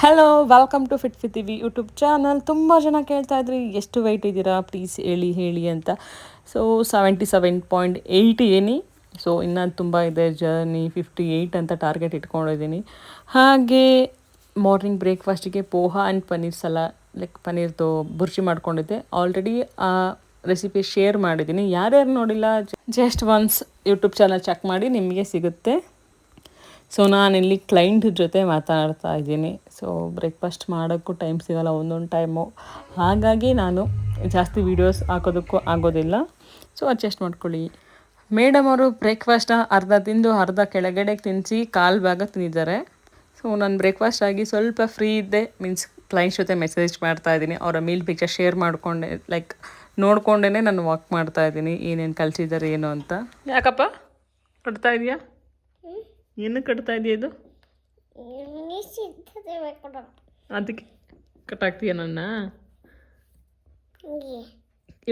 Hello welcome to fit with V YouTube channel. ತುಂಬ ಜನ ಕೇಳ್ತಾ ಇದ್ರಿ ಎಷ್ಟು ವೆಯ್ಟ್ ಇದ್ದೀರಾ ಪ್ಲೀಸ್ ಹೇಳಿ ಅಂತ. ಸೊ 77.8 ಏನಿ. ಸೊ ಇನ್ನೂ ತುಂಬ ಇದೆ ಜರ್ನಿ. 58 ಅಂತ ಟಾರ್ಗೆಟ್ ಇಟ್ಕೊಂಡಿದ್ದೀನಿ. ಹಾಗೆ ಮಾರ್ನಿಂಗ್ ಬ್ರೇಕ್ಫಾಸ್ಟಿಗೆ ಪೋಹಾ ಆ್ಯಂಡ್ ಪನ್ನೀರ್ ಲೈಕ್ ಪನ್ನೀರ್ದು ಬುರ್ಜಿ ಮಾಡ್ಕೊಂಡಿದ್ದೆ. ಆಲ್ರೆಡಿ ಆ ರೆಸಿಪಿ ಶೇರ್ ಮಾಡಿದ್ದೀನಿ. ಯಾರ್ಯಾರು ನೋಡಿಲ್ಲ just once YouTube channel check ಮಾಡಿ, ನಿಮಗೆ ಸಿಗುತ್ತೆ. ಸೊ ನಾನಿಲ್ಲಿ ಕ್ಲೈಂಟ್ ಜೊತೆ ಮಾತಾಡ್ತಾ ಇದ್ದೀನಿ. ಸೊ ಬ್ರೇಕ್ಫಾಸ್ಟ್ ಮಾಡೋಕ್ಕೂ ಟೈಮ್ ಸಿಗೋಲ್ಲ ಒಂದೊಂದು ಟೈಮು. ಹಾಗಾಗಿ ನಾನು ಜಾಸ್ತಿ ವೀಡಿಯೋಸ್ ಹಾಕೋದಕ್ಕೂ ಆಗೋದಿಲ್ಲ. ಸೊ ಅಡ್ಜಸ್ಟ್ ಮಾಡ್ಕೊಳ್ಳಿ. ಮೇಡಮ್ ಅವರು ಬ್ರೇಕ್ಫಾಸ್ಟ್ನ ಅರ್ಧ ತಿಂದು ಅರ್ಧ ಕೆಳಗಡೆ ತಿನ್ನಿಸಿ ಕಾಲು ಭಾಗ ತಿಂದಿದ್ದಾರೆ. ಸೊ ನಾನು ಬ್ರೇಕ್ಫಾಸ್ಟ್ ಆಗಿ ಸ್ವಲ್ಪ ಫ್ರೀ ಇದ್ದೆ, ಮೀನ್ಸ್ ಕ್ಲೈಂಟ್ಸ್ ಜೊತೆ ಮೆಸೇಜ್ ಮಾಡ್ತಾಯಿದ್ದೀನಿ. ಅವರ ಮೀಲ್ ಪಿಕ್ಚರ್ ಶೇರ್ ಮಾಡಿಕೊಂಡೆ, ಲೈಕ್ ನೋಡಿಕೊಂಡೇ ನಾನು ವಾಕ್ ಮಾಡ್ತಾಯಿದ್ದೀನಿ ಏನೇನು ಕಲಿಸಿದ್ದಾರೆ ಏನು ಅಂತ. ಯಾಕಪ್ಪ ಕೊಡ್ತಾ ಇದೆಯಾ? ಏನು ಕಟ್ತಾ ಇದೆಯಾ ಇದು? ಅದಕ್ಕೆ ಕಟ್ಟಾಗ್ತೀಯ ನನ್ನ?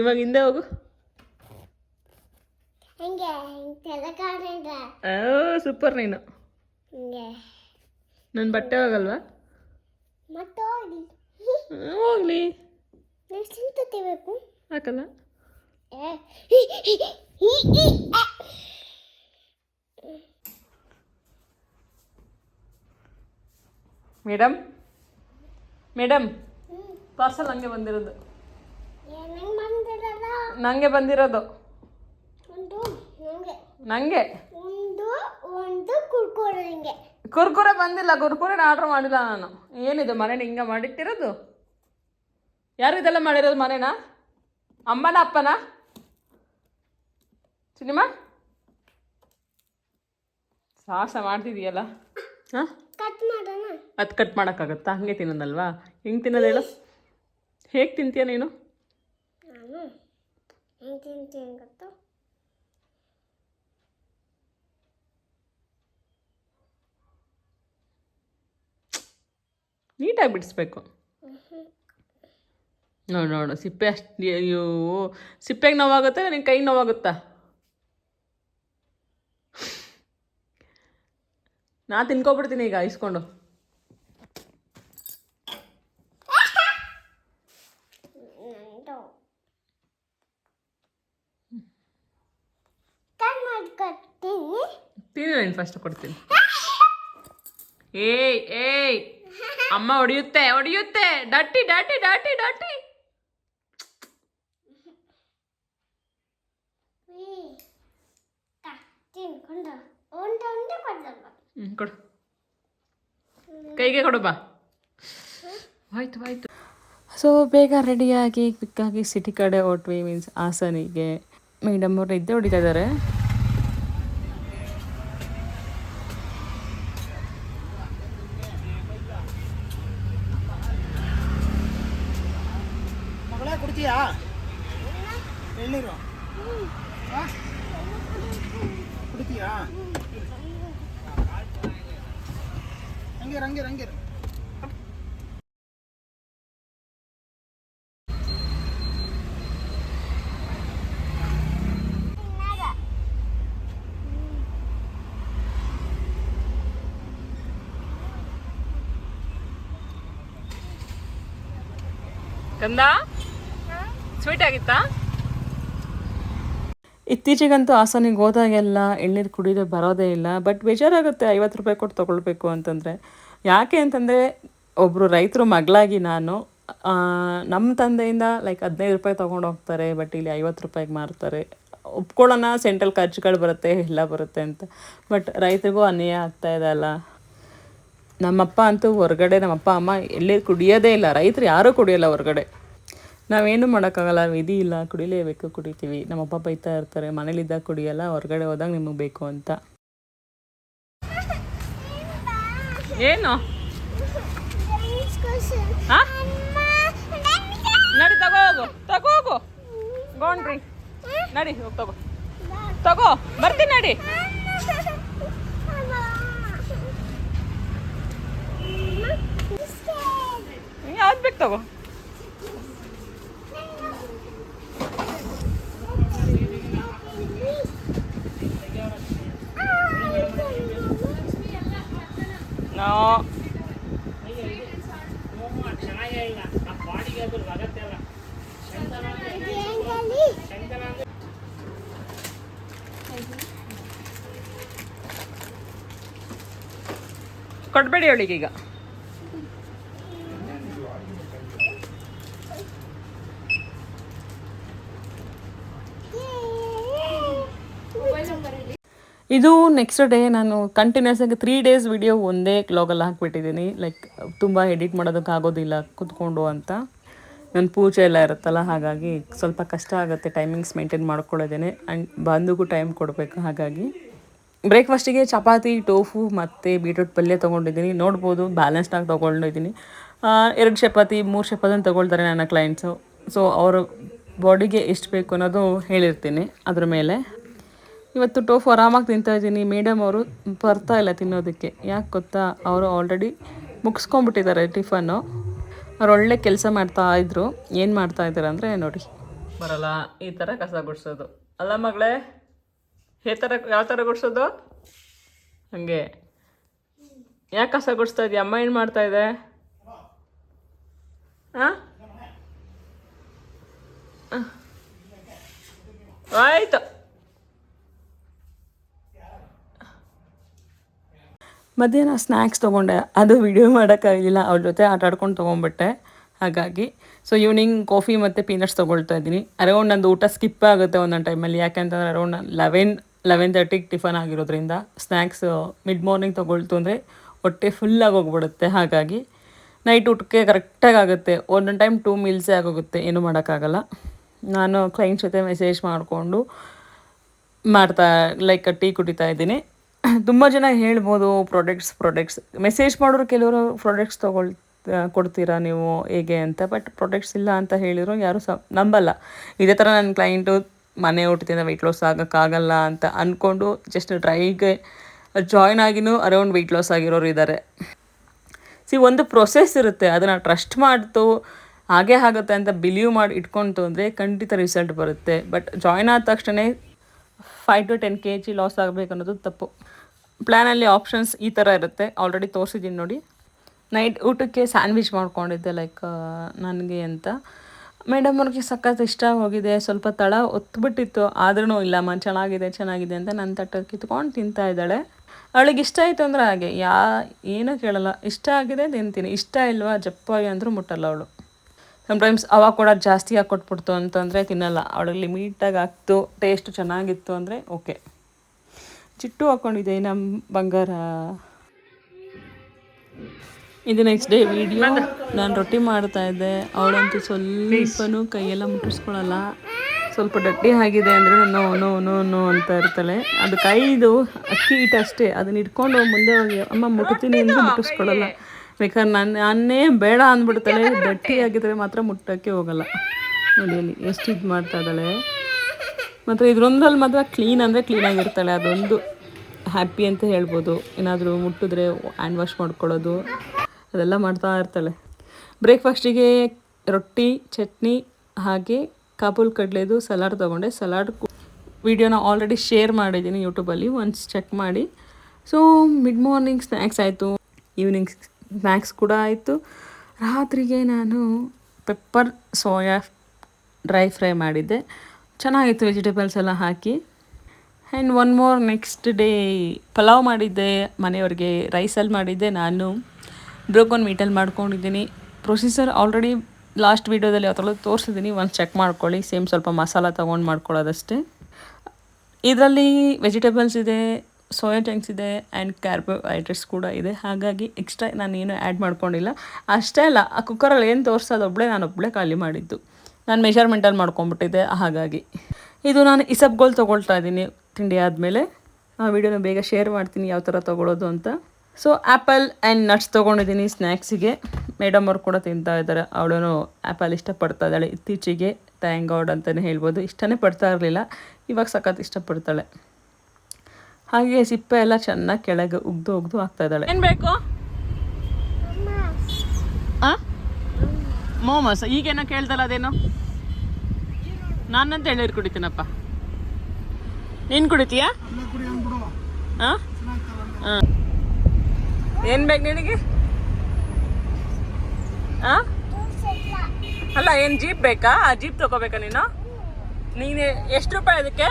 ಇವಾಗ ಹಿಂದೆ ಹೋಗು. ಸೂಪರ್ ನೀನು. ನನ್ನ ಬಟ್ಟೆ ಹೋಗಲ್ವಾ? ಹೋಗ್ಲಿ, ಹಾಕಲ್ಲ. ಮೇಡಮ್ ಪಾರ್ಸಲ್ ನನಗೆ ಬಂದಿರೋದು. ನನಗೆ ಕುರ್ಕುರೆ ಬಂದಿಲ್ಲ. ಕುರ್ಕುರೆನ ಆರ್ಡ್ರ್ ಮಾಡಿಲ್ಲ ನಾನು. ಏನಿದು ಮನೇನ ಹಿಂಗೆ ಮಾಡಿಟ್ಟಿರೋದು? ಯಾರು ಇದೆಲ್ಲ ಮಾಡಿರೋದು ಮನೇನ? ಅಮ್ಮನ ಅಪ್ಪನ? ಸಿನಿಮಾ ಸಾಹಸ ಮಾಡ್ತಿದೀಯಲ್ಲ. ಹಾಂ, ಅದು ಕಟ್ ಮಾಡೋಕ್ಕಾಗತ್ತಾ? ಹಂಗೆ ತಿನ್ನೋದಲ್ವಾ? ಹೆಂಗೆ ತಿನ್ನೋದು ಹೇಳು? ಹೇಗೆ ತಿಂತೀಯ ನೀನು? ನೀಟಾಗಿ ಬಿಡಿಸ್ಬೇಕು. ನೋಡು ಸಿಪ್ಪೆ ಅಷ್ಟು. ಅಯ್ಯೋ, ಸಿಪ್ಪೆಗೆ ನೋವಾಗುತ್ತೆ, ನಿನ್ನ ಕೈಗೆ ನೋವಾಗುತ್ತಾ? ನಾ ತಿನ್ಕೊಬಿಡ್ತೀನಿ ಈಗ ಇಸ್ಕೊಂಡು. ತಿನ್ನು, ನೀನು ಫಸ್ಟ್ ಕೊಡ್ತೀನಿ. ಏಯ್ ಅಮ್ಮ ಹೊಡಿಯುತ್ತೆ. ಡಾಟಿ. ಕೊಡು, ಕೈಗೆ ಕೊಡು ಬಾ. ಆಯ್ತು. ಸೊ ಬೇಗ ರೆಡಿಯಾಗಿ ಕ್ವಿಕ್ಕಾಗಿ ಸಿಟಿ ಕಡೆ ಹೊಟ್ವಿ, ಮೀನ್ಸ್ ಹಾಸನಿಗೆ. ಮೇಡಮ್ ಅವ್ರು ನಿದ್ದೆ ಹೊಡಿತಾ ಇದ್ದಾರೆ. ಕುಡ್ತೀಯಾ ಎಳ್ನೀರು? ಕುಡಿತೀಯಾ? ಹಂಗೆ ಕಂದ ಸ್ವೀಟ್ ಆಗಿತ್ತಾ? ಇತ್ತೀಚೆಗಂತೂ ಹಾಸನಿಗೆ ಹೋದಾಗೆಲ್ಲ ಎಳ್ನೀರು ಕುಡಿಯೋದು ಬರೋದೇ ಇಲ್ಲ. ಬಟ್ ಬೇಜಾರಾಗುತ್ತೆ 50 ರೂಪಾಯಿ ಕೊಟ್ಟು ತೊಗೊಳ್ಬೇಕು ಅಂತಂದರೆ. ಯಾಕೆ ಅಂತಂದರೆ ಒಬ್ಬರು ರೈತರು ಮಗಳಾಗಿ ನಾನು, ನಮ್ಮ ತಂದೆಯಿಂದ ಲೈಕ್ 15 ರೂಪಾಯಿ ತೊಗೊಂಡು ಹೋಗ್ತಾರೆ, ಬಟ್ ಇಲ್ಲಿ 50 ರೂಪಾಯಿಗೆ ಮಾರ್ತಾರೆ. ಒಪ್ಕೊಳ್ಳೋಣ, ಸೆಂಟ್ರಲ್ ಖರ್ಚುಗಳು ಬರುತ್ತೆ, ಎಲ್ಲ ಬರುತ್ತೆ ಅಂತ. ಬಟ್ ರೈತರಿಗೂ ಅನ್ಯಾಯ ಆಗ್ತಾಯಿದೆ ಅಲ್ಲ. ನಮ್ಮಪ್ಪ ಅಂತೂ ಹೊರಗಡೆ, ನಮ್ಮಪ್ಪ ಅಮ್ಮ ಎಳ್ನೀರು ಕುಡಿಯೋದೇ ಇಲ್ಲ. ರೈತರು ಯಾರೂ ಕುಡಿಯೋಲ್ಲ ಹೊರಗಡೆ. ನಾವೇನು ಮಾಡೋಕ್ಕಾಗಲ್ಲ, ವಿಧಿ ಇಲ್ಲ, ಕುಡಿಲೇಬೇಕು, ಕುಡಿತೀವಿ. ನಮ್ಮಪ್ಪ ಬೈತಾ ಇರ್ತಾರೆ, ಮನೇಲಿದ್ದಾಗ ಕುಡಿಯಲ್ಲ, ಹೊರಗಡೆ ಹೋದಾಗ ನಿಮಗೆ ಬೇಕು ಅಂತ. ಏನು ನಡಿ ತಗೋಗು ಗೋಣ್ರಿ, ನಡಿ ಹೋಗಿ ತಗೋ ಬರ್ತೀನಿ, ನಡಿ. ಯಾವ್ದು ಬೇಕು ತಗೋ. No. ಚೆನ್ನಾಗೇ ಇಲ್ಲ ಆ ಬಾಡಿಗೆ ಅದು ಆಗತ್ತೆ ಅಲ್ಲ ಕೊಡ್ಬೇಡಿ ಅವಳಿಗೆ ಈಗ. ಇದು ನೆಕ್ಸ್ಟ್ ಡೇ ನಾನು ಕಂಟಿನ್ಯೂಸ್ ಆಗಿ 3 days ವಿಡಿಯೋ ಒಂದೇ ಕ್ಲಾಗಲ್ಲಿ ಹಾಕ್ಬಿಟ್ಟಿದ್ದೀನಿ. ಲೈಕ್ ತುಂಬ ಎಡಿಟ್ ಮಾಡೋದಕ್ಕಾಗೋದಿಲ್ಲ ಕೂತ್ಕೊಂಡು ಅಂತ. ನನ್ನ ಪೂಜೆ ಎಲ್ಲ ಇರುತ್ತಲ್ಲ, ಹಾಗಾಗಿ ಸ್ವಲ್ಪ ಕಷ್ಟ ಆಗುತ್ತೆ ಟೈಮಿಂಗ್ಸ್ ಮೇಂಟೈನ್ ಮಾಡ್ಕೊಳ್ಳೋದೇನೆ. ಆ್ಯಂಡ್ ಬಂದಿಗೂ ಟೈಮ್ ಕೊಡಬೇಕು. ಹಾಗಾಗಿ ಬ್ರೇಕ್ಫಾಸ್ಟಿಗೆ ಚಪಾತಿ, ಟೋಫು ಮತ್ತು ಬೀಟ್ರೂಟ್ ಪಲ್ಯ ತೊಗೊಂಡಿದ್ದೀನಿ. ನೋಡ್ಬೋದು ಬ್ಯಾಲೆನ್ಸ್ಡಾಗಿ ತೊಗೊಂಡಿದ್ದೀನಿ. 2 ಚಪಾತಿ 3 ಚಪಾತಿ ತೊಗೊಳ್ತಾರೆ ನನ್ನ ಕ್ಲೈಂಟ್ಸು. ಸೊ ಅವ್ರ ಬಾಡಿಗೆ ಎಷ್ಟು ಬೇಕು ಅನ್ನೋದು ಹೇಳಿರ್ತೀನಿ ಅದ್ರ ಮೇಲೆ. ಇವತ್ತು ಟೋಫು ಆರಾಮಾಗಿ ತಿಂತಾಯಿದ್ದೀನಿ. ಮೇಡಮ್ ಅವರು ಬರ್ತಾ ಇಲ್ಲ ತಿನ್ನೋದಕ್ಕೆ. ಯಾಕೆ ಗೊತ್ತಾ, ಅವರು ಆಲ್ರೆಡಿ ಮುಗಿಸ್ಕೊಂಬಿಟ್ಟಿದ್ದಾರೆ ಟಿಫನ್ನು. ಅವ್ರು ಒಳ್ಳೆ ಕೆಲಸ ಮಾಡ್ತಾಯಿದ್ರು. ಏನು ಮಾಡ್ತಾಯಿದ್ದಾರೆ ಅಂದರೆ ನೋಡಿ, ಬರಲ್ಲ ಈ ಥರ ಕಸ ಗುಡಿಸೋದು ಅಲ್ಲ ಮಗಳೇ? ಯಾವ ಥರ ಗುಡಿಸೋದು? ಹಾಗೆ ಯಾಕೆ ಕಸ ಗುಡಿಸ್ತಾ ಇದೆಯಾ? ಅಮ್ಮ ಏನು ಮಾಡ್ತಾಯಿದೆ? ಹಾಂ ಆಯಿತು. ಮಧ್ಯಾಹ್ನ ಸ್ನ್ಯಾಕ್ಸ್ ತೊಗೊಂಡೆ, ಅದು ವಿಡಿಯೋ ಮಾಡೋಕ್ಕಾಗಲಿಲ್ಲ, ಅವ್ರ ಜೊತೆ ಆಟ ಆಡ್ಕೊಂಡು ತೊಗೊಂಡ್ಬಿಟ್ಟೆ. ಹಾಗಾಗಿ ಸೊ ಈವ್ನಿಂಗ್ ಕಾಫಿ ಮತ್ತು ಪೀನಟ್ಸ್ ತೊಗೊಳ್ತಾ ಇದ್ದೀನಿ. ಅರೌಂಡ್ ನಂದು ಊಟ ಸ್ಕಿಪ್ ಆಗುತ್ತೆ ಒಂದೊಂದು ಟೈಮಲ್ಲಿ. ಯಾಕೆಂತಂದರೆ ಅರೌಂಡ್ 11-11:30 ಟಿಫನ್ ಆಗಿರೋದ್ರಿಂದ ಸ್ನ್ಯಾಕ್ಸ್ ಮಿಡ್ ಮಾರ್ನಿಂಗ್ ತೊಗೊಳ್ತು ಅಂದರೆ ಹೊಟ್ಟೆ ಫುಲ್ಲಾಗಿ ಹೋಗ್ಬಿಡುತ್ತೆ. ಹಾಗಾಗಿ ನೈಟ್ ಊಟಕ್ಕೆ ಕರೆಕ್ಟಾಗಿ ಆಗುತ್ತೆ. ಒಂದೊಂದು ಟೈಮ್ 2 ಮೀಲ್ಸೇ ಆಗೋಗುತ್ತೆ, ಏನೂ ಮಾಡೋಕ್ಕಾಗಲ್ಲ. ನಾನು ಕ್ಲೈಂಟ್ ಜೊತೆ ಮೆಸೇಜ್ ಮಾಡಿಕೊಂಡು ಲೈಕ್ ಟೀ ಕುಡಿತಾ ಇದ್ದೀನಿ. ತುಂಬ ಜನ ಹೇಳ್ಬೋದು ಪ್ರಾಡಕ್ಟ್ಸ್ ಮೆಸೇಜ್ ಮಾಡೋರು ಕೆಲವರು ಪ್ರಾಡಕ್ಟ್ಸ್ ಕೊಡ್ತೀರಾ ನೀವು ಹೇಗೆ ಅಂತ. ಬಟ್ ಪ್ರಾಡಕ್ಟ್ಸ್ ಇಲ್ಲ ಅಂತ ಹೇಳಿದ್ರು ಯಾರೂ ನಂಬಲ್ಲ. ಇದೇ ಥರ ನನ್ನ ಕ್ಲೈಂಟು ಮನೆ ಊಟದಿಂದ ವೆಯ್ಟ್ ಲಾಸ್ ಆಗೋಕ್ಕಾಗಲ್ಲ ಅಂತ ಅಂದ್ಕೊಂಡು ಜಸ್ಟ್ ಡ್ರೈಗೆ ಜಾಯ್ನ್ ಆಗಿನೂ ಅರೌಂಡ್ ವೆಯ್ಟ್ ಲಾಸ್ ಆಗಿರೋರು ಇದ್ದಾರೆ. ಒಂದು ಪ್ರೊಸೆಸ್ ಇರುತ್ತೆ, ಅದನ್ನು ಟ್ರಸ್ಟ್ ಮಾಡ್ತು ಹಾಗೇ ಆಗುತ್ತೆ ಅಂತ ಬಿಲೀವ್ ಮಾಡಿ ಇಟ್ಕೊಳ್ತು ಅಂದರೆ ಖಂಡಿತ ರಿಸಲ್ಟ್ ಬರುತ್ತೆ. ಬಟ್ ಜಾಯ್ನ್ ಆದ ತಕ್ಷಣ 5 to 10 kg ಲಾಸ್ ಆಗಬೇಕು ಅನ್ನೋದು ತಪ್ಪು. ಪ್ಲ್ಯಾನಲ್ಲಿ ಆಪ್ಷನ್ಸ್ ಈ ಥರ ಇರುತ್ತೆ. ಆಲ್ರೆಡಿ ತೋರಿಸಿದ್ದೀನಿ ನೋಡಿ. ನೈಟ್ ಊಟಕ್ಕೆ ಸ್ಯಾಂಡ್ವಿಚ್ ಮಾಡ್ಕೊಂಡಿದ್ದೆ ಲೈಕ್ ನನಗೆ ಅಂತ. ಮೇಡಮ್ ಅವ್ರಿಗೆ ಸಖತ್ ಇಷ್ಟ ಹೋಗಿದೆ. ಸ್ವಲ್ಪ ತಳ ಒತ್ಬಿಟ್ಟಿತ್ತು, ಆದ್ರೂ ಇಲ್ಲಮ್ಮ ಚೆನ್ನಾಗಿದೆ ಅಂತ ನನ್ನ ತಟ್ಟಕ್ಕೆ ಕಿತ್ಕೊಂಡು ತಿಂತಾ ಇದ್ದಾಳೆ. ಅವಳಿಗೆ ಇಷ್ಟ ಆಯಿತು ಅಂದರೆ ಹಾಗೆ ಏನೂ ಕೇಳಲ್ಲ, ಇಷ್ಟ ಆಗಿದೆ ತಿಂತೀನಿ, ಇಷ್ಟ ಇಲ್ವಾ ಜಪ್ಪಾಗಿ ಅಂದರೂ ಮುಟ್ಟಲ್ಲ ಅವಳು. ಸಮ್ಟೈಮ್ಸ್ ಅವಾಗ ಕೂಡ ಜಾಸ್ತಿ ಹಾಕ್ಕೊಟ್ಬಿಡ್ತು ಅಂತಂದರೆ ತಿನ್ನಲ್ಲ. ಅವಳಿಗೆ ಲಿಮಿಟಾಗಿ ಹಾಕ್ತು, ಟೇಸ್ಟ್ ಚೆನ್ನಾಗಿತ್ತು ಅಂದರೆ ಓಕೆ. ಚಿಟ್ಟು ಹಾಕ್ಕೊಂಡಿದ್ದೆ ನಮ್ಮ ಬಂಗಾರ. ಇದು ನೆಕ್ಸ್ಟ್ ಡೇ ವಿಡಿಯೋ. ನಾನು ರೊಟ್ಟಿ ಮಾಡ್ತಾಯಿದ್ದೆ. ಅವಳಂತೂ ಸ್ವಲ್ಪನೂ ಕೈಯೆಲ್ಲ ಮುಟ್ಟಿಸ್ಕೊಳ್ಳಲ್ಲ. ಸ್ವಲ್ಪ ಡಟ್ಟಿ ಆಗಿದೆ ಅಂದರೆ ನೋ ಅಂತ ಇರ್ತಾಳೆ. ಅದು ಕೈದು ಅಕ್ಕಿ ಹಿಟ್ಟು ಅಷ್ಟೇ, ಅದನ್ನ ಇಟ್ಕೊಂಡು ಮುಂದೆ ಹೋಗಿ ಅಮ್ಮ ಮುಟ್ತೀನಿ ಅಂದರೆ ಮುಟ್ಟಿಸ್ಕೊಳ್ಳಲ್ಲ. ಬೇಕಾದ್ರೆ ನಾನೇ ಬೇಡ ಅಂದ್ಬಿಡ್ತಾಳೆ. ಗಟ್ಟಿ ಆಗಿದ್ರೆ ಮಾತ್ರ ಮುಟ್ಟೋಕ್ಕೆ ಹೋಗಲ್ಲ. ನೋಡಿ ಅಲ್ಲಿ ಎಷ್ಟು ಇದು ಮಾಡ್ತಾ ಇದ್ದಾಳೆ. ಮತ್ತು ಇದರೊಂದಲ್ಲಿ ಮಾತ್ರ ಕ್ಲೀನ್ ಅಂದರೆ ಕ್ಲೀನಾಗಿರ್ತಾಳೆ. ಅದೊಂದು ಹ್ಯಾಪಿ ಅಂತ ಹೇಳ್ಬೋದು. ಏನಾದರೂ ಮುಟ್ಟಿದ್ರೆ ಹ್ಯಾಂಡ್ ವಾಶ್ ಮಾಡ್ಕೊಳ್ಳೋದು ಅದೆಲ್ಲ ಮಾಡ್ತಾ ಇರ್ತಾಳೆ. ಬ್ರೇಕ್ಫಾಸ್ಟಿಗೆ ರೊಟ್ಟಿ, ಚಟ್ನಿ ಹಾಗೆ ಕಾಬೂಲ್ ಕಡಲೆದು ಸಲಾಡ್ ತೊಗೊಂಡೆ. ಸಲಾಡ್ ವಿಡಿಯೋನ ಆಲ್ರೆಡಿ ಶೇರ್ ಮಾಡಿದ್ದೀನಿ ಯೂಟ್ಯೂಬಲ್ಲಿ, ಒನ್ಸ್ ಚೆಕ್ ಮಾಡಿ. ಸೊ ಮಿಡ್ ಮಾರ್ನಿಂಗ್ ಸ್ನ್ಯಾಕ್ಸ್ ಆಯಿತು, ಈವ್ನಿಂಗ್ ಸ್ನ್ಯಾಕ್ಸ್ ಕೂಡ ಆಯಿತು. ರಾತ್ರಿಗೆ ನಾನು ಪೆಪ್ಪರ್ ಸೋಯಾ ಡ್ರೈ ಫ್ರೈ ಮಾಡಿದ್ದೆ, ಚೆನ್ನಾಗಿತ್ತು ವೆಜಿಟೇಬಲ್ಸ್ ಎಲ್ಲ ಹಾಕಿ. And one more next day pulao ಮಾಡಿದ್ದೆ ಮನೆಯವ್ರಿಗೆ. ರೈಸಲ್ಲಿ ಮಾಡಿದ್ದೆ, ನಾನು ಬ್ರೋಕನ್ ಮೀಟಲ್ಲಿ ಮಾಡ್ಕೊಂಡಿದ್ದೀನಿ. ಪ್ರೊಸೀಜರ್ ಆಲ್ರೆಡಿ ಲಾಸ್ಟ್ ವೀಡಿಯೋದಲ್ಲಿ ಯಾವ್ದ್ರಲ್ಲೂ ತೋರಿಸಿದ್ದೀನಿ, ಒಂದು ಚೆಕ್ ಮಾಡ್ಕೊಳ್ಳಿ. ಸೇಮ್ ಸ್ವಲ್ಪ ಮಸಾಲ ತೊಗೊಂಡು ಮಾಡ್ಕೊಳ್ಳೋದಷ್ಟೇ. ಇದರಲ್ಲಿ ವೆಜಿಟೇಬಲ್ಸ್ ಇದೆ, ಸೋಯಾ ಚಂಕ್ಸ್ ಇದೆ ಆ್ಯಂಡ್ ಕಾರ್ಬೋಹೈಡ್ರೇಟ್ಸ್ ಕೂಡ ಇದೆ. ಹಾಗಾಗಿ ಎಕ್ಸ್ಟ್ರಾ ನಾನು ಏನು ಆ್ಯಡ್ ಮಾಡ್ಕೊಂಡಿಲ್ಲ. ಅಷ್ಟೇ ಅಲ್ಲ, ಆ ಕುಕ್ಕರಲ್ಲಿ ಏನು ತೋರಿಸೋದು ನಾನು ಒಬ್ಬಳೇ ಖಾಲಿ ಮಾಡಿದ್ದು. ನಾನು ಮೆಷರ್ಮೆಂಟಲ್ಲಿ ಮಾಡ್ಕೊಂಬಿಟ್ಟಿದ್ದೆ. ಹಾಗಾಗಿ ಇದು ನಾನು ಇಸಬ್ಗೋಲ್ ತೊಗೊಳ್ತಾ ಇದ್ದೀನಿ ತಿಂಡಿ ಆದಮೇಲೆ. ಆ ವಿಡಿಯೋನ ಬೇಗ ಶೇರ್ ಮಾಡ್ತೀನಿ ಯಾವ ಥರ ತೊಗೊಳ್ಳೋದು ಅಂತ. ಸೊ ಆ್ಯಪಲ್ ಆ್ಯಂಡ್ ನಟ್ಸ್ ತೊಗೊಂಡಿದ್ದೀನಿ ಸ್ನ್ಯಾಕ್ಸಿಗೆ. ಮೇಡಮ್ ಅವ್ರು ಕೂಡ ತಿಂತಾ ಇದ್ದಾರೆ. ಅವಳು ಆ್ಯಪಲ್ ಇಷ್ಟಪಡ್ತಾ ಇದ್ದಾಳೆ ಇತ್ತೀಚೆಗೆ. ಥ್ಯಾಂಕ್ ಗಾಡ್ ಅಂತಲೇ ಹೇಳ್ಬೋದು. ಇಷ್ಟನೇ ಪಡ್ತಾ ಇರಲಿಲ್ಲ, ಇವಾಗ ಸಖತ್ ಇಷ್ಟಪಡ್ತಾಳೆ. ಹಾಗೆ ಸಿಪ್ಪೆ ಎಲ್ಲ ಚೆನ್ನಾಗಿ ಕೆಳಗೆ ಉಗ್ದು ಹಾಕ್ತಾ ಇದ್ದಾಳೆ. ಏನು ಬೇಕು? ಮೋಮೋಸ್. ಈಗೇನೋ ಕೇಳ್ದಲ್ಲ, ಅದೇನು? ನಾನಂತ ಹೇಳಿರು ಕುಡಿತೀನಪ್ಪ. ನೀನು ಕುಡಿತೀಯಾ? ಹಾಂ ಹಾಂ. ಏನು ಬೇಕು ನಿನಗೆ? ಹಾಂ ಅಲ್ಲ ಏನು ಜೀಪ್ ಬೇಕಾ ಆ ಜೀಪ್ ತೊಗೋಬೇಕಾ ನೀನು ಎಷ್ಟು ರೂಪಾಯಿ ಅದಕ್ಕೆ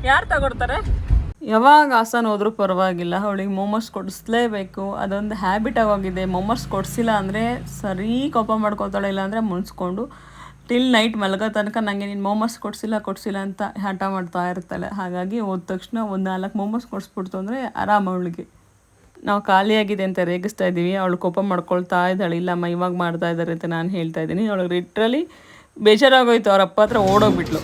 ಯಾರು ತಗೊಡ್ತಾರೆ? ಯಾವಾಗ ಹಾಸನ ಹೋದ್ರೂ ಪರವಾಗಿಲ್ಲ, ಅವಳಿಗೆ ಮೋಮೋಸ್ ಕೊಡಿಸ್ಲೇಬೇಕು. ಅದೊಂದು ಹ್ಯಾಬಿಟ್ ಆಗೋಗಿದೆ. ಮೋಮೋಸ್ ಕೊಡಿಸಿಲ್ಲ ಅಂದರೆ ಸರಿ ಕೋಪ ಮಾಡ್ಕೊತಾಳೆ, ಇಲ್ಲಾಂದರೆ ಮುನ್ಸ್ಕೊಂಡು ಟಿಲ್ ನೈಟ್ ಮಲಗೋ ತನಕ ನನಗೆ ನೀನು ಮೋಮೋಸ್ ಕೊಡಿಸಿಲ್ಲ ಅಂತ ಹಠ ಮಾಡ್ತಾ ಇರ್ತಾಳೆ. ಹಾಗಾಗಿ ಹೋದ ತಕ್ಷಣ ಒಂದು 4 ಮೋಮೋಸ್ ಕೊಡಿಸ್ಬಿಡ್ತು ಅಂದರೆ ಆರಾಮ ಅವಳಿಗೆ. ನಾವು ಖಾಲಿಯಾಗಿದೆ ಅಂತ ರೇಗಿಸ್ತಾ ಇದ್ದೀವಿ, ಅವಳು ಕೋಪ ಮಾಡ್ಕೊಳ್ತಾ ಇದ್ದಾಳೆ. ಇಲ್ಲಮ್ಮ ಇವಾಗ ಮಾಡ್ತಾ ಇದ್ದಾರೆ ಅಂತ ನಾನು ಹೇಳ್ತಾ ಇದ್ದೀನಿ. ಅವಳಿಗೆ ಲಿಟ್ರಲಿ ಬೇಜಾರಾಗೋಯ್ತು, ಅವ್ರ ಅಪ್ಪ ಹತ್ರ ಓಡೋಗ್ಬಿಟ್ಲು.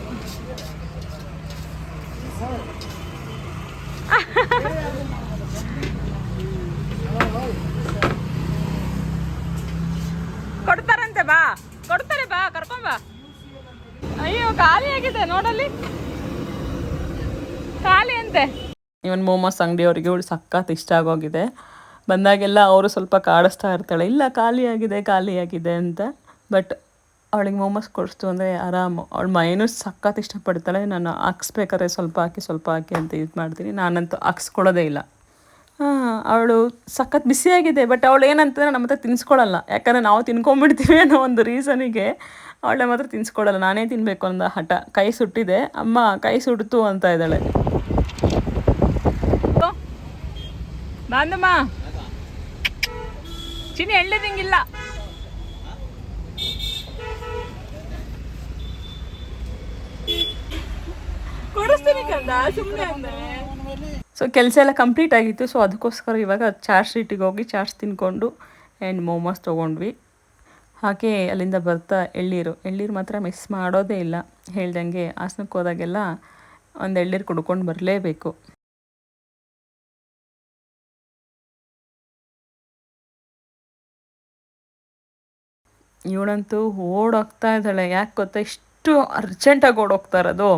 ಕೊಡ್ತಾರಂತೆ, ಕೊಡ್ತಾರೆ ಬಾ ಕರ್ಕೊಂಬ. ಅಯ್ಯೋ ಖಾಲಿ ಆಗಿದೆ ನೋಡಲ್ಲಿ, ಖಾಲಿ ಅಂತೆ. ಇವನ್ ಮೋಮೋಸ್ ಅಂಗಡಿಯವರಿಗೆ ಇವಳು ಸಖತ್ ಇಷ್ಟ ಆಗೋಗಿದೆ. ಬಂದಾಗೆಲ್ಲ ಅವರು ಸ್ವಲ್ಪ ಕಾಡಿಸ್ತಾ ಇರ್ತಾಳೆ, ಇಲ್ಲ ಖಾಲಿ ಆಗಿದೆ ಅಂತ. ಬಟ್ ಅವಳಿಗೆ ಮೋಮೋಸ್ ಕೊಡಿಸ್ತು ಅಂದರೆ ಆರಾಮು. ಅವಳು ಮೈನೂ ಸಖತ್ ಇಷ್ಟಪಡ್ತಾಳೆ. ನಾನು ಹಾಕ್ಸ್ಬೇಕಾದ್ರೆ ಸ್ವಲ್ಪ ಹಾಕಿ ಅಂತ ಇದು ಮಾಡ್ತೀನಿ. ನಾನಂತೂ ಹಾಕ್ಸ್ಕೊಳ್ಳೋದೇ ಇಲ್ಲ. ಅವಳು ಸಖತ್ ಬಿಸಿಯಾಗಿದೆ. ಬಟ್ ಅವಳು ಏನಂತಂದರೆ ನಮ್ಮ ಹತ್ರ ತಿನ್ಸ್ಕೊಳ್ಳಲ್ಲ. ಯಾಕಂದರೆ ನಾವು ತಿನ್ಕೊಂಬಿಡ್ತೀವಿ ಅನ್ನೋ ಒಂದು ರೀಸನಿಗೆ ಅವಳೆ ಮಾತ್ರ ತಿನ್ಸ್ಕೊಳ್ಳಲ್ಲ. ನಾನೇ ತಿನ್ನಬೇಕು ಅನ್ನೋ ಹಠ. ಕೈ ಸುಟ್ಟಿದೆ, ಅಮ್ಮ ಕೈ ಸುಡ್ತು ಅಂತ ಇದ್ದಾಳೆ. ಬಾಂದಮ್ಮ ಚಿನ್ನಿ ಎಳ್ಳಿದಂಗಿಲ್ಲ. ಸೊ ಕೆಲಸ ಎಲ್ಲ ಕಂಪ್ಲೀಟ್ ಆಗಿತ್ತು. ಸೊ ಅದಕ್ಕೋಸ್ಕರ ಇವಾಗ ಚಾರ್ಜ್ ಸ್ಟ್ರೀಟಿಗೆ ಹೋಗಿ ಚಾರ್ಜ್ ತಿನ್ಕೊಂಡು ಆ್ಯಂಡ್ ಮೋಮೋಸ್ ತೊಗೊಂಡ್ವಿ. ಹಾಗೆ ಅಲ್ಲಿಂದ ಬರ್ತಾ ಎಳ್ಳೀರು ಮಾತ್ರ ಮಿಸ್ ಮಾಡೋದೇ ಇಲ್ಲ. ಹೇಳ್ದಂಗೆ ಹಾಸನಕ್ಕೆ ಹೋದಾಗೆಲ್ಲ ಒಂದು ಎಳ್ಳೀರು ಕುಡ್ಕೊಂಡು ಬರಲೇಬೇಕು. ಇವಳಂತೂ ಓಡೋಗ್ತಾ ಇದ್ದಾಳೆ. ಯಾಕೆ ಗೊತ್ತಾ, ಇಷ್ಟು ಅರ್ಜೆಂಟಾಗಿ ಓಡೋಗ್ತಾ ಇರೋದು?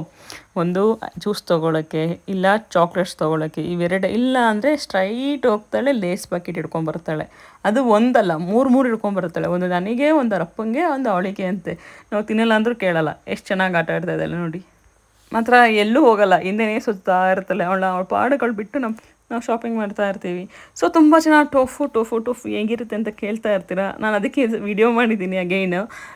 ಒಂದು ಜ್ಯೂಸ್ ತೊಗೊಳಕ್ಕೆ, ಇಲ್ಲ ಚಾಕ್ಲೇಟ್ಸ್ ತೊಗೊಳಕ್ಕೆ, ಇವೆರಡು. ಇಲ್ಲ ಅಂದರೆ ಸ್ಟ್ರೈಟ್ ಹೋಗ್ತಾಳೆ, ಲೇಸ್ ಬಕೆಟ್ ಹಿಡ್ಕೊಂಬರ್ತಾಳೆ. ಅದು ಒಂದಲ್ಲ, ಮೂರು ಹಿಡ್ಕೊಂಬರ್ತಾಳೆ. ಒಂದು ನನಗೆ, ಒಂದು ಅಪ್ಪಂಗೆ, ಒಂದು ಅವಳಿಗೆ ಅಂತೆ. ನಾವು ತಿನ್ನಲ್ಲ ಅಂದರೂ ಕೇಳಲ್ಲ. ಎಷ್ಟು ಚೆನ್ನಾಗಿ ಆಟ ಆಡ್ತಾ ಇದ್ದಾಳೆ ನೋಡಿ. ಮಾತ್ರ ಎಲ್ಲೂ ಹೋಗಲ್ಲ, ಹಿಂದೆನೇ ಸುತ್ತಾ ಇರ್ತಾಳೆ. ಅವಳ ಪಾಡುಗಳು ಬಿಟ್ಟು ನಾವು ಶಾಪಿಂಗ್ ಮಾಡ್ತಾ ಇರ್ತೀವಿ. ಸೊ ತುಂಬ ಜನ ಟೋಫು ಹೇಗಿರುತ್ತೆ ಅಂತ ಕೇಳ್ತಾ ಇರ್ತೀರ. ನಾನು ಅದಕ್ಕೆ ವಿಡಿಯೋ ಮಾಡಿದ್ದೀನಿ. ಅಗೈನ್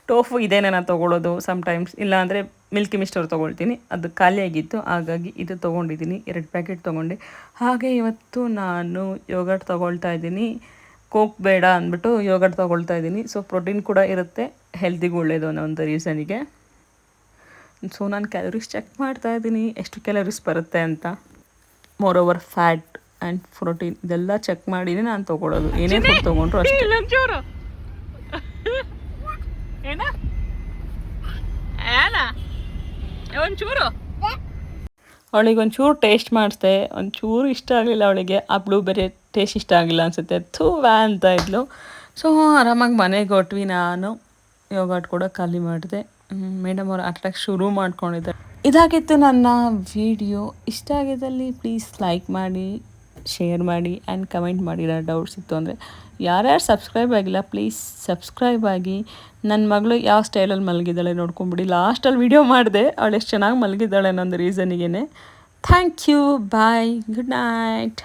ಟೋಫು ಇದೇನೇ ನಾನು ತೊಗೊಳ್ಳೋದು ಸಮ್ಟೈಮ್ಸ್. ಇಲ್ಲಾಂದರೆ ಮಿಲ್ಕಿ ಮಿಸ್ಟರ್ ತೊಗೊಳ್ತೀನಿ. ಅದು ಖಾಲಿಯಾಗಿತ್ತು, ಹಾಗಾಗಿ ಇದು ತೊಗೊಂಡಿದ್ದೀನಿ. 2 ಪ್ಯಾಕೆಟ್ ತೊಗೊಂಡೆ. ಹಾಗೆ ಇವತ್ತು ನಾನು ಯೋಗರ್ಟ್ ತೊಗೊಳ್ತಾ ಇದ್ದೀನಿ. ಕೋಕ್ ಬೇಡ ಅಂದ್ಬಿಟ್ಟು ಯೋಗರ್ಟ್ ತೊಗೊಳ್ತಾ ಇದ್ದೀನಿ. ಸೊ ಪ್ರೋಟೀನ್ ಕೂಡ ಇರುತ್ತೆ, ಹೆಲ್ತಿಗೂ ಒಳ್ಳೆಯದು ಅನ್ನೋ ಒಂದು ರೀಸನಿಗೆ. ಸೊ ನಾನು ಕ್ಯಾಲರೀಸ್ ಚೆಕ್ ಮಾಡ್ತಾ ಇದ್ದೀನಿ, ಎಷ್ಟು ಕ್ಯಾಲರೀಸ್ ಬರುತ್ತೆ ಅಂತ. ಮೋರೋವರ್ ಫ್ಯಾಟ್ ಆ್ಯಂಡ್ ಪ್ರೋಟೀನ್ ಇದೆಲ್ಲ ಚೆಕ್ ಮಾಡಿನೇ ನಾನು ತೊಗೊಳ್ಳೋದು. ಏನೇ ಫುಡ್ ತೊಗೊಂಡ್ರು ಅಷ್ಟೇ. ಒಂಚೂರು ಅವಳಿಗೆ ಒಂಚೂರು ಟೇಸ್ಟ್ ಮಾಡಿಸ್ದೆ, ಒಂಚೂರು ಇಷ್ಟ ಆಗಲಿಲ್ಲ ಅವಳಿಗೆ. ಆ ಬ್ಲೂಬೆರಿ ಟೇಸ್ಟ್ ಇಷ್ಟ ಆಗಿಲ್ಲ ಅನಿಸುತ್ತೆ. ವ್ಯಾ ಅಂತ ಇದ್ಲು. ಸೊ ಆರಾಮಾಗಿ ಮನೆಗೆ ಹೊಟ್ವಿ. ನಾನು ಯೋಗರ್ಟ್ ಕೂಡ ಖಾಲಿ ಮಾಡಿದೆ. ಮೇಡಮ್ ಅವರು ಅಟ್ಯಾಕ್ ಶುರು ಮಾಡ್ಕೊಂಡಿದ್ದಾರೆ. ಇದಾಗಿತ್ತು ನನ್ನ ವಿಡಿಯೋ. ಇಷ್ಟ ಆಗಿದ್ದಲ್ಲಿ ಪ್ಲೀಸ್ ಲೈಕ್ ಮಾಡಿ, ಶೇರ್ ಮಾಡಿ ಆ್ಯಂಡ್ ಕಮೆಂಟ್ ಮಾಡಿ. ಡೌಟ್ಸ್ ಇತ್ತು ಅಂದರೆ ಯಾರ್ಯಾರು ಸಬ್ಸ್ಕ್ರೈಬ್ ಆಗಿಲ್ಲ ಪ್ಲೀಸ್ ಸಬ್ಸ್ಕ್ರೈಬ್ ಆಗಿ. ನನ್ನ ಮಗಳು ಯಾವ ಸ್ಟೈಲಲ್ಲಿ ಮಲಗಿದ್ದಾಳೆ ನೋಡ್ಕೊಂಬಿಡಿ. ಲಾಸ್ಟಲ್ಲಿ ವಿಡಿಯೋ ಮಾಡಿದೆ, ಅವಳು ಎಷ್ಟು ಚೆನ್ನಾಗಿ ಮಲಗಿದ್ದಾಳೆ ಅನ್ನೋ ಒಂದು ರೀಸನಿಗೆ. Thank you, bye, good night.